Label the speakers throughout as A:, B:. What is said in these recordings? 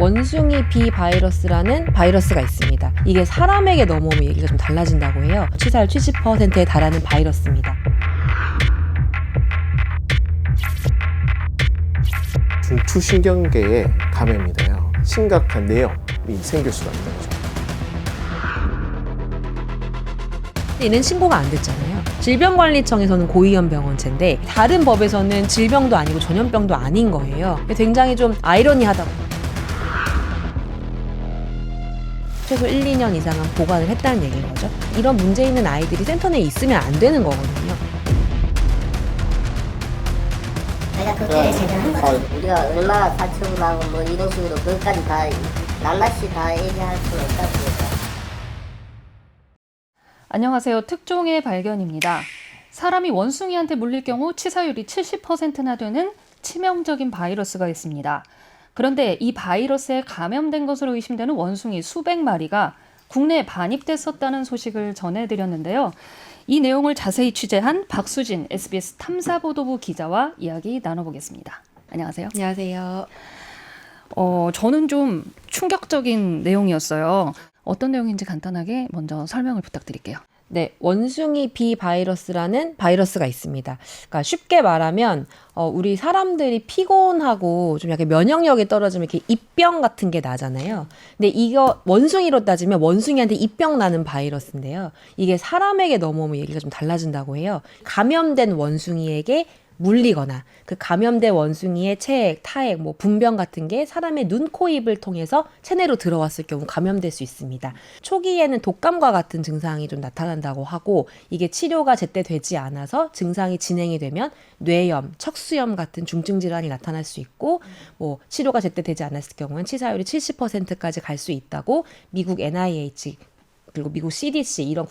A: 원숭이 비 바이러스라는 바이러스가 있습니다. 이게 사람에게 넘어오면 얘기가 좀 달라진다고 해요. 치사율 70%에 달하는 바이러스입니다.
B: 중추신경계에 감염이 돼요. 심각한 내염이 생길 수가 있다는 거죠.
A: 얘는 신고가 안 됐잖아요. 질병관리청에서는 고위험병원체인데 다른 법에서는 질병도 아니고 전염병도 아닌 거예요. 굉장히 좀 아이러니하다고. 최소 1, 2년 이상은 보관을 했다는 얘기인 거죠. 이런 문제 있는 아이들이 센터 내에 있으면 안 되는 거거든요.
C: 내가 그렇게 제대한 거지. 우리가 얼마나 사측을 하고 뭐 이런 식으로 그것까지 다 낱낱이 다 얘기할 수는 없다 보니까.
D: 안녕하세요. 특종의 발견입니다. 사람이 원숭이한테 물릴 경우 치사율이 70%나 되는 치명적인 바이러스가 있습니다. 그런데 이 바이러스에 감염된 것으로 의심되는 원숭이 수백 마리가 국내에 반입됐었다는 소식을 전해드렸는데요. 이 내용을 자세히 취재한 박수진 SBS 탐사보도부 기자와 이야기 나눠보겠습니다. 안녕하세요.
A: 안녕하세요.
D: 저는 좀 충격적인 내용이었어요. 어떤 내용인지 간단하게 먼저 설명을 부탁드릴게요.
A: 네, 원숭이 비 바이러스라는 바이러스가 있습니다. 그러니까 쉽게 말하면 우리 사람들이 피곤하고 좀 약간 면역력이 떨어지면 이렇게 입병 같은 게 나잖아요. 근데 이거 원숭이로 따지면 원숭이한테 입병 나는 바이러스인데요. 이게 사람에게 넘어오면 얘기가 좀 달라진다고 해요. 감염된 원숭이에게 물리거나 그 감염된 원숭이의 체액, 타액, 뭐 분변 같은 게 사람의 눈, 코, 입을 통해서 체내로 들어왔을 경우 감염될 수 있습니다. 초기에는 독감과 같은 증상이 좀 나타난다고 하고 이게 치료가 제때 되지 않아서 증상이 진행이 되면 뇌염, 척수염 같은 중증 질환이 나타날 수 있고 뭐 치료가 제때 되지 않았을 경우는 치사율이 70%까지 갈 수 있다고 미국 NIH 그리고 미국 CDC 이런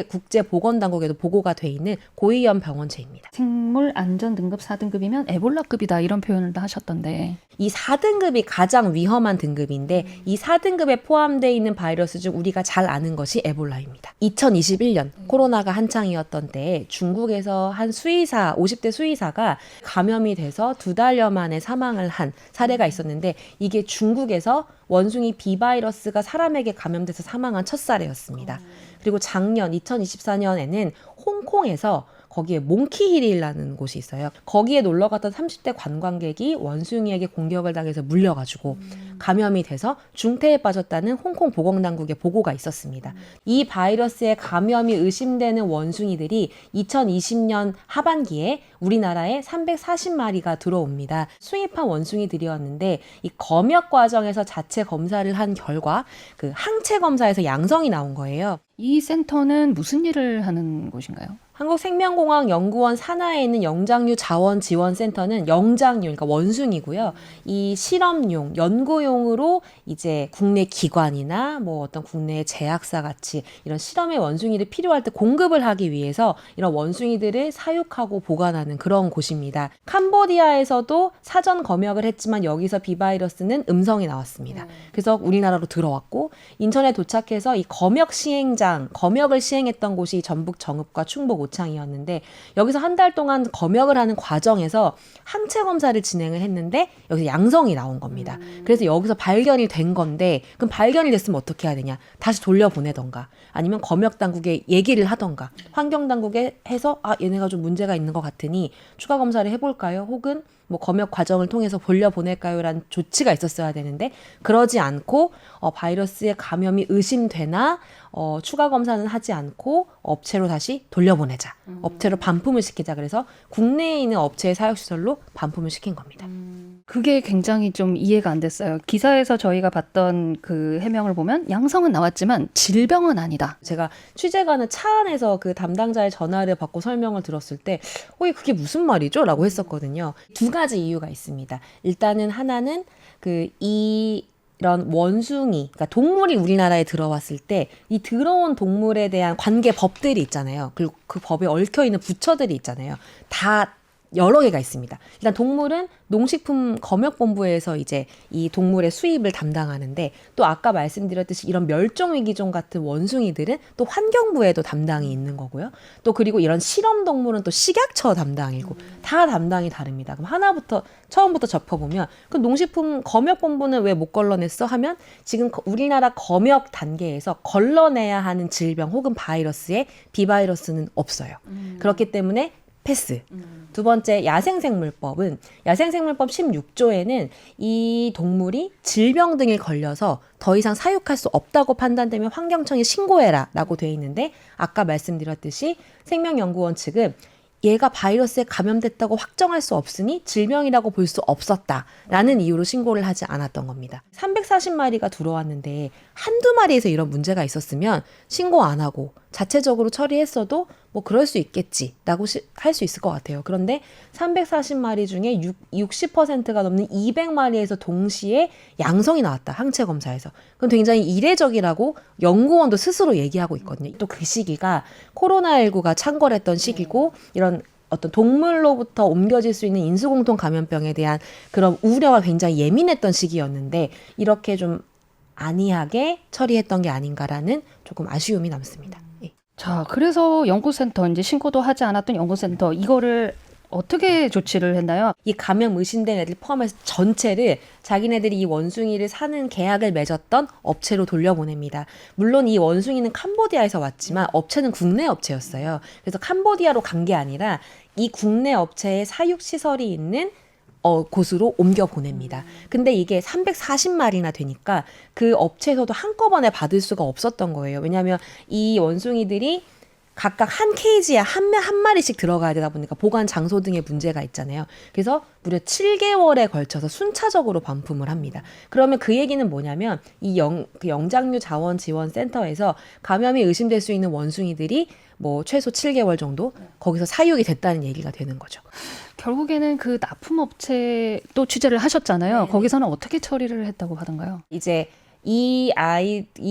A: 국제보건당국에도 보고가 돼 있는 고위험 병원체입니다.
D: 생물 안전 등급 4등급이면 에볼라급이다 이런 표현을 다 하셨던데.
A: 이 4등급이 가장 위험한 등급인데 이 4등급에 포함되어 있는 바이러스 중 우리가 잘 아는 것이 에볼라입니다. 2021년 코로나가 한창이었던 때에 중국에서 한 수의사, 50대 수의사가 감염이 돼서 2달여 만에 사망을 한 사례가 있었는데 이게 중국에서 원숭이 비 바이러스가 사람에게 감염돼서 사망한 첫 사례였습니다. 그리고 작년 2024년에는 홍콩에서 거기에 몽키힐이라는 곳이 있어요. 거기에 놀러 갔던 30대 관광객이 원숭이에게 공격을 당해서 물려가지고 감염이 돼서 중태에 빠졌다는 홍콩 보건당국의 보고가 있었습니다. 이 바이러스의 감염이 의심되는 원숭이들이 2020년 하반기에 우리나라에 340마리가 들어옵니다. 수입한 원숭이들이었는데 이 검역 과정에서 자체 검사를 한 결과 그 항체 검사에서 양성이 나온 거예요.
D: 이 센터는 무슨 일을 하는 곳인가요?
A: 한국생명공학연구원 산하에 있는 영장류 자원지원센터는 영장류, 그러니까 원숭이고요. 이 실험용, 연구용으로 이제 국내 기관이나 뭐 어떤 국내 제약사 같이 이런 실험의 원숭이들 필요할 때 공급을 하기 위해서 이런 원숭이들을 사육하고 보관하는 그런 곳입니다. 캄보디아에서도 사전 검역을 했지만 여기서 비바이러스는 음성이 나왔습니다. 그래서 우리나라로 들어왔고 인천에 도착해서 이 검역을 시행했던 곳이 전북 정읍과 충북 오창이었는데 여기서 한 달 동안 검역을 하는 과정에서 항체 검사를 진행을 했는데 여기서 양성이 나온 겁니다. 그래서 여기서 발견이 된 건데 그럼 발견이 됐으면 어떻게 해야 되냐? 다시 돌려보내던가 아니면 검역 당국에 얘기를 하던가 환경 당국에 해서 얘네가 좀 문제가 있는 것 같으니 추가 검사를 해볼까요? 혹은 뭐 검역 과정을 통해서 돌려보낼까요? 라는 조치가 있었어야 되는데 그러지 않고 바이러스의 감염이 의심되나 추가 검사는 하지 않고 업체로 다시 돌려보내자. 업체로 반품을 시키자. 그래서 국내에 있는 업체의 사육시설로 반품을 시킨 겁니다.
D: 그게 굉장히 좀 이해가 안 됐어요. 기사에서 저희가 봤던 그 해명을 보면 양성은 나왔지만 질병은 아니다.
A: 제가 취재가는 차 안에서 그 담당자의 전화를 받고 설명을 들었을 때 그게 무슨 말이죠? 라고 했었거든요. 두 가지 이유가 있습니다. 일단은 하나는 이런 원숭이, 그러니까 동물이 우리나라에 들어왔을 때 이 들어온 동물에 대한 관계 법들이 있잖아요. 그리고 그 법에 얽혀있는 부처들이 있잖아요. 다 여러 개가 있습니다. 일단 동물은 농식품 검역본부에서 이제 이 동물의 수입을 담당하는데 또 아까 말씀드렸듯이 이런 멸종위기종 같은 원숭이들은 또 환경부에도 담당이 있는 거고요. 또 그리고 이런 실험동물은 또 식약처 담당이고 다 담당이 다릅니다. 그럼 하나부터 처음부터 짚어보면 그 농식품 검역본부는 왜 못 걸러냈어 하면 지금 우리나라 검역 단계에서 걸러내야 하는 질병 혹은 바이러스에 비바이러스는 없어요. 그렇기 때문에 패스. 두 번째, 야생생물법은 야생생물법 16조에는 이 동물이 질병 등에 걸려서 더 이상 사육할 수 없다고 판단되면 환경청에 신고해라 라고 돼 있는데 아까 말씀드렸듯이 생명연구원 측은 얘가 바이러스에 감염됐다고 확정할 수 없으니 질병이라고 볼 수 없었다라는 이유로 신고를 하지 않았던 겁니다. 340마리가 들어왔는데 한두 마리에서 이런 문제가 있었으면 신고 안 하고 자체적으로 처리했어도 뭐 그럴 수 있겠지라고 할 수 있을 것 같아요. 그런데 340마리 중에 60%가 넘는 200마리에서 동시에 양성이 나왔다. 항체 검사에서. 그건 굉장히 이례적이라고 연구원도 스스로 얘기하고 있거든요. 또 그 시기가 코로나19가 창궐했던 시기고 이런 어떤 동물로부터 옮겨질 수 있는 인수공통 감염병에 대한 그런 우려가 굉장히 예민했던 시기였는데 이렇게 좀 안이하게 처리했던 게 아닌가라는 조금 아쉬움이 남습니다. 예.
D: 자, 그래서 연구센터, 이제 신고도 하지 않았던 연구센터, 이거를 어떻게 조치를 했나요?
A: 이 감염 의심된 애들 포함해서 전체를 자기네들이 이 원숭이를 사는 계약을 맺었던 업체로 돌려보냅니다. 물론 이 원숭이는 캄보디아에서 왔지만 업체는 국내 업체였어요. 그래서 캄보디아로 간 게 아니라 이 국내 업체의 사육시설이 있는 곳으로 옮겨 보냅니다. 근데 이게 340마리나 되니까 그 업체에서도 한꺼번에 받을 수가 없었던 거예요. 왜냐하면 이 원숭이들이 각각 한 케이지에 한 마리씩 들어가야 되다 보니까 보관 장소 등의 문제가 있잖아요. 그래서 무려 7개월에 걸쳐서 순차적으로 반품을 합니다. 그러면 그 얘기는 뭐냐면 이 영장류 자원 지원 센터에서 감염이 의심될 수 있는 원숭이들이 뭐 최소 7개월 정도 거기서 사육이 됐다는 얘기가 되는 거죠.
D: 결국에는 그 납품업체 또 취재를 하셨잖아요.
A: 네네.
D: 거기서는 어떻게 처리를 했다고 하던가요?
A: 이제 이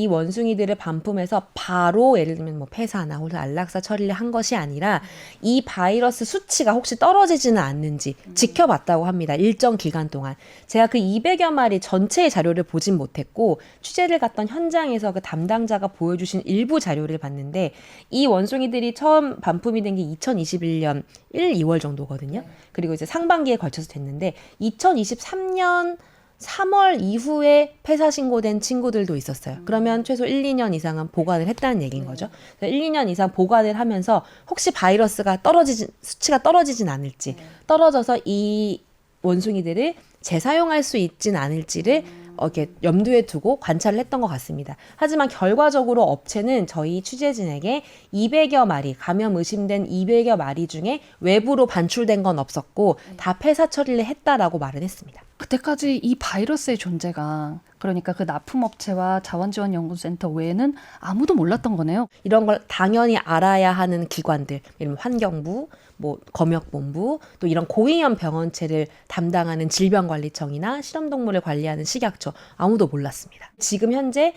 A: 원숭이들을 반품해서 바로 예를 들면 뭐 폐사나 혹은 안락사 처리를 한 것이 아니라 이 바이러스 수치가 혹시 떨어지지는 않는지 지켜봤다고 합니다. 일정 기간 동안. 제가 그 200여 마리 전체의 자료를 보진 못했고 취재를 갔던 현장에서 그 담당자가 보여주신 일부 자료를 봤는데 이 원숭이들이 처음 반품이 된 게 2021년 1, 2월 정도거든요. 그리고 이제 상반기에 걸쳐서 됐는데 2023년 3월 이후에 폐사 신고된 친구들도 있었어요. 그러면 최소 1, 2년 이상은 보관을 했다는 얘기인 거죠. 1, 2년 이상 보관을 하면서 혹시 바이러스가 수치가 떨어지진 않을지, 떨어져서 이 원숭이들을 재사용할 수 있진 않을지를 이렇게 염두에 두고 관찰을 했던 것 같습니다. 하지만 결과적으로 업체는 저희 취재진에게 200여 마리, 감염 의심된 200여 마리 중에 외부로 반출된 건 없었고 다 폐사 처리를 했다라고 말은 했습니다.
D: 그때까지 이 바이러스의 존재가, 그러니까 그 납품업체와 자원지원연구센터 외에는 아무도 몰랐던 거네요.
A: 이런 걸 당연히 알아야 하는 기관들, 예를 들면 환경부, 뭐 검역본부, 또 이런 고위험 병원체를 담당하는 질병관리청이나 실험동물을 관리하는 식약처, 아무도 몰랐습니다. 지금 현재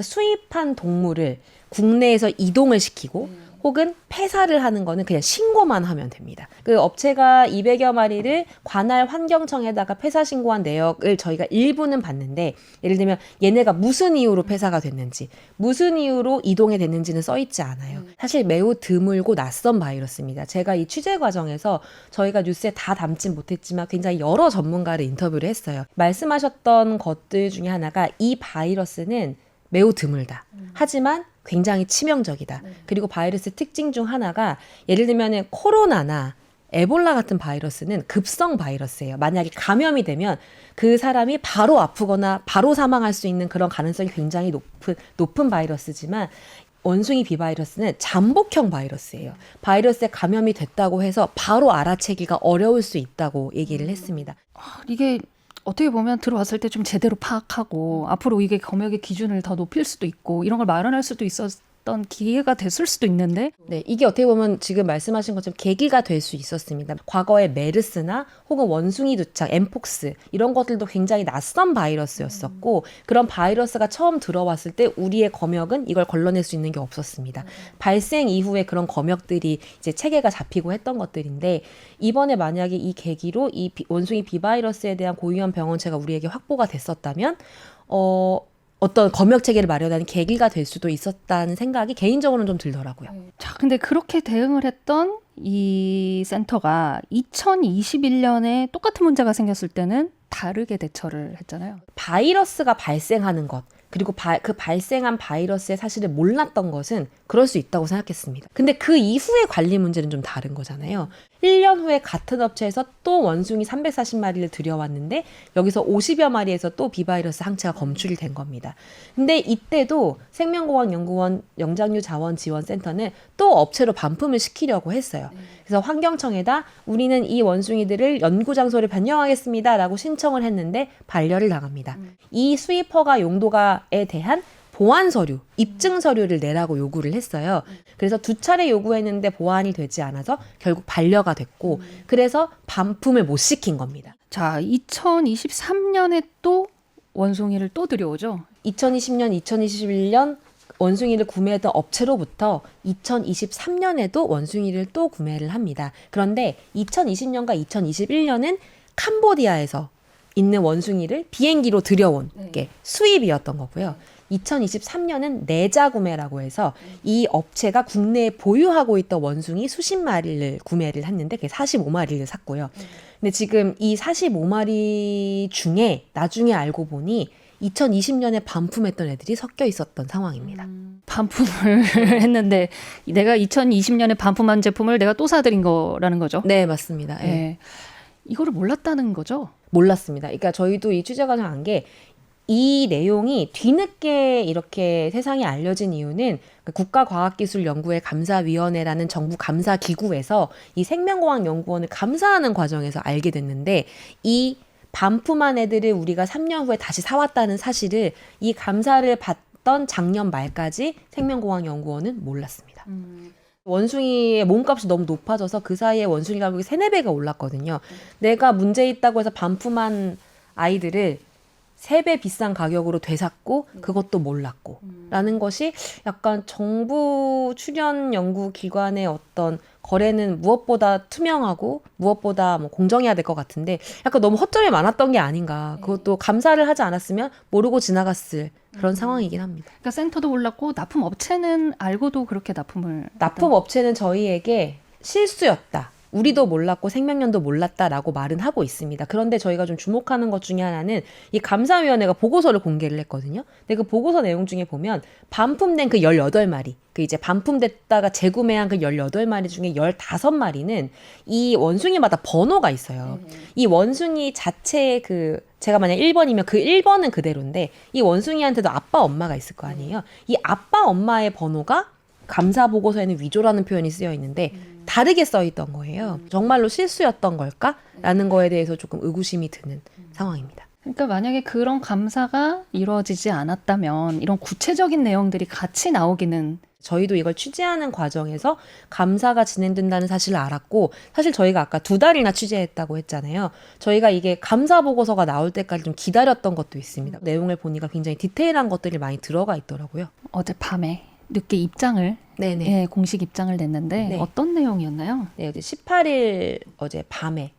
A: 수입한 동물을 국내에서 이동을 시키고 혹은 폐사를 하는 거는 그냥 신고만 하면 됩니다. 그 업체가 200여 마리를 관할 환경청에다가 폐사 신고한 내역을 저희가 일부는 봤는데 예를 들면 얘네가 무슨 이유로 폐사가 됐는지 무슨 이유로 이동이 됐는지는 써있지 않아요. 사실 매우 드물고 낯선 바이러스입니다. 제가 이 취재 과정에서 저희가 뉴스에 다 담진 못했지만 굉장히 여러 전문가를 인터뷰를 했어요. 말씀하셨던 것들 중에 하나가 이 바이러스는 매우 드물다. 하지만 굉장히 치명적이다. 그리고 바이러스 특징 중 하나가 예를 들면 코로나나 에볼라 같은 바이러스는 급성 바이러스예요. 만약에 감염이 되면 그 사람이 바로 아프거나 바로 사망할 수 있는 그런 가능성이 굉장히 높은 바이러스지만 원숭이 비바이러스는 잠복형 바이러스예요. 바이러스에 감염이 됐다고 해서 바로 알아채기가 어려울 수 있다고 얘기를 했습니다.
D: 이게 어떻게 보면 들어왔을 때 좀 제대로 파악하고 앞으로 이게 검역의 기준을 더 높일 수도 있고 이런 걸 마련할 수도 어떤 기회가 됐을 수도 있는데
A: 네, 이게 어떻게 보면 지금 말씀하신 것처럼 계기가 될 수 있었습니다. 과거에 메르스나 혹은 원숭이 두창, 엠폭스 이런 것들도 굉장히 낯선 바이러스였었고 그런 바이러스가 처음 들어왔을 때 우리의 검역은 이걸 걸러낼 수 있는 게 없었습니다. 발생 이후에 그런 검역들이 이제 체계가 잡히고 했던 것들인데 이번에 만약에 이 계기로 이 원숭이 비바이러스에 대한 고위험 병원체가 우리에게 확보가 됐었다면 어떤 검역 체계를 마련하는 계기가 될 수도 있었다는 생각이 개인적으로는 좀 들더라고요.
D: 자, 근데 그렇게 대응을 했던 이 센터가 2021년에 똑같은 문제가 생겼을 때는 다르게 대처를 했잖아요.
A: 바이러스가 발생하는 것 그리고 그 발생한 바이러스의 사실을 몰랐던 것은 그럴 수 있다고 생각했습니다. 근데 그 이후의 관리 문제는 좀 다른 거잖아요. 1년 후에 같은 업체에서 또 원숭이 340마리를 들여왔는데 여기서 50여 마리에서 또 비바이러스 항체가 검출이 된 겁니다. 근데 이때도 생명공학연구원 영장류 자원지원센터는 또 업체로 반품을 시키려고 했어요. 그래서 환경청에다 우리는 이 원숭이들을 연구장소를 변경하겠습니다 라고 신청을 했는데 반려를 당합니다. 이 수입허가 용도가에 대한 보안 서류, 입증 서류를 내라고 요구를 했어요. 그래서 2차례 요구했는데 보완이 되지 않아서 결국 반려가 됐고 그래서 반품을 못 시킨 겁니다.
D: 자, 2023년에 또 원숭이를 또 들여오죠.
A: 2020년, 2021년 원숭이를 구매했던 업체로부터 2023년에도 원숭이를 또 구매를 합니다. 그런데 2020년과 2021년은 캄보디아에서 있는 원숭이를 비행기로 들여온 게 수입이었던 거고요. 2023년은 내자 구매라고 해서 이 업체가 국내에 보유하고 있던 원숭이 수십 마리를 구매를 했는데 그게 45마리를 샀고요. 근데 지금 이 45마리 중에 나중에 알고 보니 2020년에 반품했던 애들이 섞여 있었던 상황입니다.
D: 반품을 했는데 내가 2020년에 반품한 제품을 내가 또 사들인 거라는 거죠.
A: 네, 맞습니다. 예.
D: 네. 이거를 몰랐다는 거죠.
A: 몰랐습니다. 그러니까 저희도 이 취재 과정 한 게 이 내용이 뒤늦게 이렇게 세상에 알려진 이유는 국가과학기술연구회 감사위원회라는 정부 감사기구에서 이 생명공학연구원을 감사하는 과정에서 알게 됐는데 이 반품한 애들을 우리가 3년 후에 다시 사왔다는 사실을 이 감사를 받던 작년 말까지 생명공학연구원은 몰랐습니다. 원숭이의 몸값이 너무 높아져서 그 사이에 원숭이 가격이 3-4배가 올랐거든요. 내가 문제 있다고 해서 반품한 아이들을 3배 비싼 가격으로 되샀고 그것도 몰랐고 라는 것이 약간 정부 출연 연구 기관의 어떤 거래는 무엇보다 투명하고 무엇보다 뭐 공정해야 될 것 같은데 약간 너무 허점이 많았던 게 아닌가. 그것도 감사를 하지 않았으면 모르고 지나갔을 그런 상황이긴 합니다.
D: 그러니까 센터도 몰랐고 납품 업체는 알고도 그렇게 납품을
A: 납품 업체는 저희에게 실수였다. 우리도 몰랐고 생명연도 몰랐다라고 말은 하고 있습니다. 그런데 저희가 좀 주목하는 것 중에 하나는 이 감사위원회가 보고서를 공개를 했거든요. 근데 그 보고서 내용 중에 보면 반품된 그 18마리, 그 이제 반품됐다가 재구매한 그 18마리 중에 15마리는 이 원숭이마다 번호가 있어요. 이 원숭이 자체의 그 제가 만약 1번이면 그 1번은 그대로인데 이 원숭이한테도 아빠 엄마가 있을 거 아니에요. 이 아빠 엄마의 번호가 감사 보고서에는 위조라는 표현이 쓰여 있는데 다르게 써 있던 거예요. 정말로 실수였던 걸까라는 거에 대해서 조금 의구심이 드는 상황입니다.
D: 그러니까 만약에 그런 감사가 이루어지지 않았다면 이런 구체적인 내용들이 같이 나오기는
A: 저희도 이걸 취재하는 과정에서 감사가 진행된다는 사실을 알았고 사실 저희가 아까 2달이나 취재했다고 했잖아요. 저희가 이게 감사 보고서가 나올 때까지 좀 기다렸던 것도 있습니다. 내용을 보니까 굉장히 디테일한 것들이 많이 들어가 있더라고요.
D: 어젯밤에 늦게 입장을
A: 네네.
D: 예, 공식 입장을 냈는데
A: 네.
D: 어떤 내용이었나요?
A: 네, 어제 18일 어제 밤에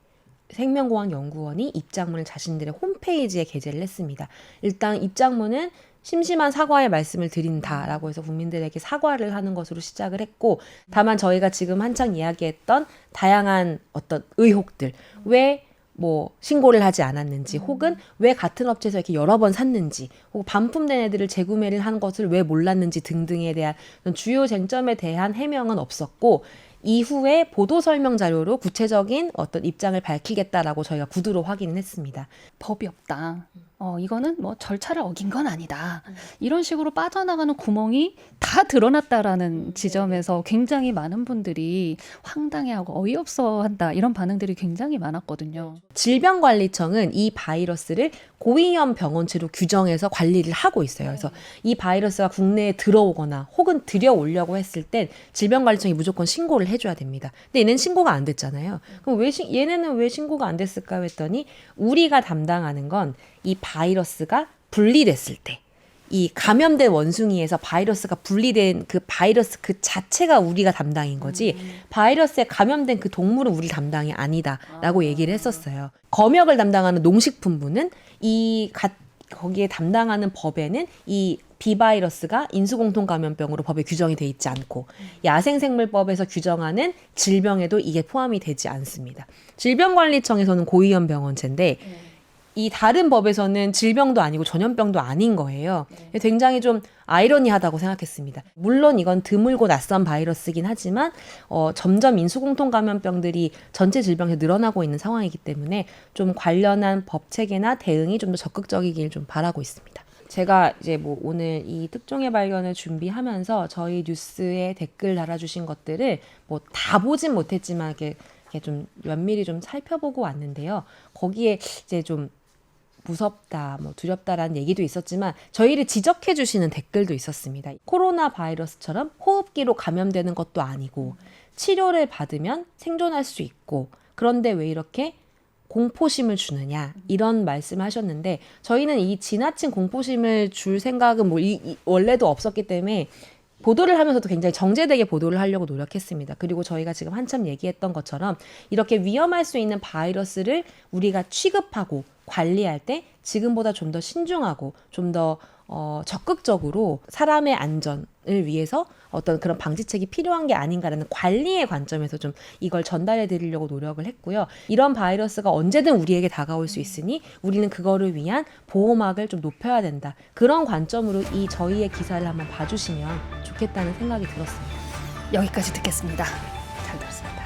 A: 생명공학연구원이 입장문을 자신들의 홈페이지에 게재를 했습니다. 일단 입장문은 심심한 사과의 말씀을 드린다라고 해서 국민들에게 사과를 하는 것으로 시작을 했고 다만 저희가 지금 한창 이야기했던 다양한 어떤 의혹들 왜 뭐 신고를 하지 않았는지 혹은 왜 같은 업체에서 이렇게 여러 번 샀는지 혹은 반품된 애들을 재구매를 한 것을 왜 몰랐는지 등등에 대한 주요 쟁점에 대한 해명은 없었고 이후에 보도 설명 자료로 구체적인 어떤 입장을 밝히겠다라고 저희가 구두로 확인을 했습니다.
D: 법이 없다. 이거는 뭐 절차를 어긴 건 아니다. 이런 식으로 빠져나가는 구멍이 다 드러났다라는 지점에서 굉장히 많은 분들이 황당해하고 어이없어한다 이런 반응들이 굉장히 많았거든요.
A: 질병관리청은 이 바이러스를 고위험 병원체로 규정해서 관리를 하고 있어요. 그래서 이 바이러스가 국내에 들어오거나 혹은 들여오려고 했을 땐 질병관리청이 무조건 신고를 해줘야 됩니다. 근데 얘는 신고가 안 됐잖아요. 그럼 얘네는 왜 신고가 안 됐을까 했더니 우리가 담당하는 건 이 바이러스가 분리됐을 때 이 감염된 원숭이에서 바이러스가 분리된 그 바이러스 그 자체가 우리가 담당인 거지 바이러스에 감염된 그 동물은 우리 담당이 아니다라고 얘기를 했었어요. 검역을 담당하는 농식품부는 거기에 담당하는 법에는 이 비바이러스가 인수공통감염병으로 법에 규정이 돼 있지 않고 야생생물법에서 규정하는 질병에도 이게 포함이 되지 않습니다. 질병관리청에서는 고위험 병원체인데 이 다른 법에서는 질병도 아니고 전염병도 아닌 거예요. 굉장히 좀 아이러니하다고 생각했습니다. 물론 이건 드물고 낯선 바이러스이긴 하지만 점점 인수공통감염병들이 전체 질병에 늘어나고 있는 상황이기 때문에 좀 관련한 법 체계나 대응이 좀 더 적극적이길 좀 바라고 있습니다. 제가 이제 뭐 오늘 이 특종의 발견을 준비하면서 저희 뉴스에 댓글 달아주신 것들을 뭐 다 보진 못했지만 이렇게 좀 면밀히 좀 살펴보고 왔는데요. 거기에 이제 좀 무섭다, 뭐 두렵다라는 얘기도 있었지만 저희를 지적해 주시는 댓글도 있었습니다. 코로나 바이러스처럼 호흡기로 감염되는 것도 아니고 치료를 받으면 생존할 수 있고 그런데 왜 이렇게 공포심을 주느냐 이런 말씀을 하셨는데 저희는 이 지나친 공포심을 줄 생각은 뭐 원래도 없었기 때문에 보도를 하면서도 굉장히 정제되게 보도를 하려고 노력했습니다. 그리고 저희가 지금 한참 얘기했던 것처럼 이렇게 위험할 수 있는 바이러스를 우리가 취급하고 관리할 때 지금보다 좀 더 신중하고 좀 더 적극적으로 사람의 안전을 위해서 어떤 그런 방지책이 필요한 게 아닌가라는 관리의 관점에서 좀 이걸 전달해 드리려고 노력을 했고요. 이런 바이러스가 언제든 우리에게 다가올 수 있으니 우리는 그거를 위한 보호막을 좀 높여야 된다. 그런 관점으로 이 저희의 기사를 한번 봐주시면 좋겠다는 생각이 들었습니다.
D: 여기까지 듣겠습니다. 잘 들었습니다.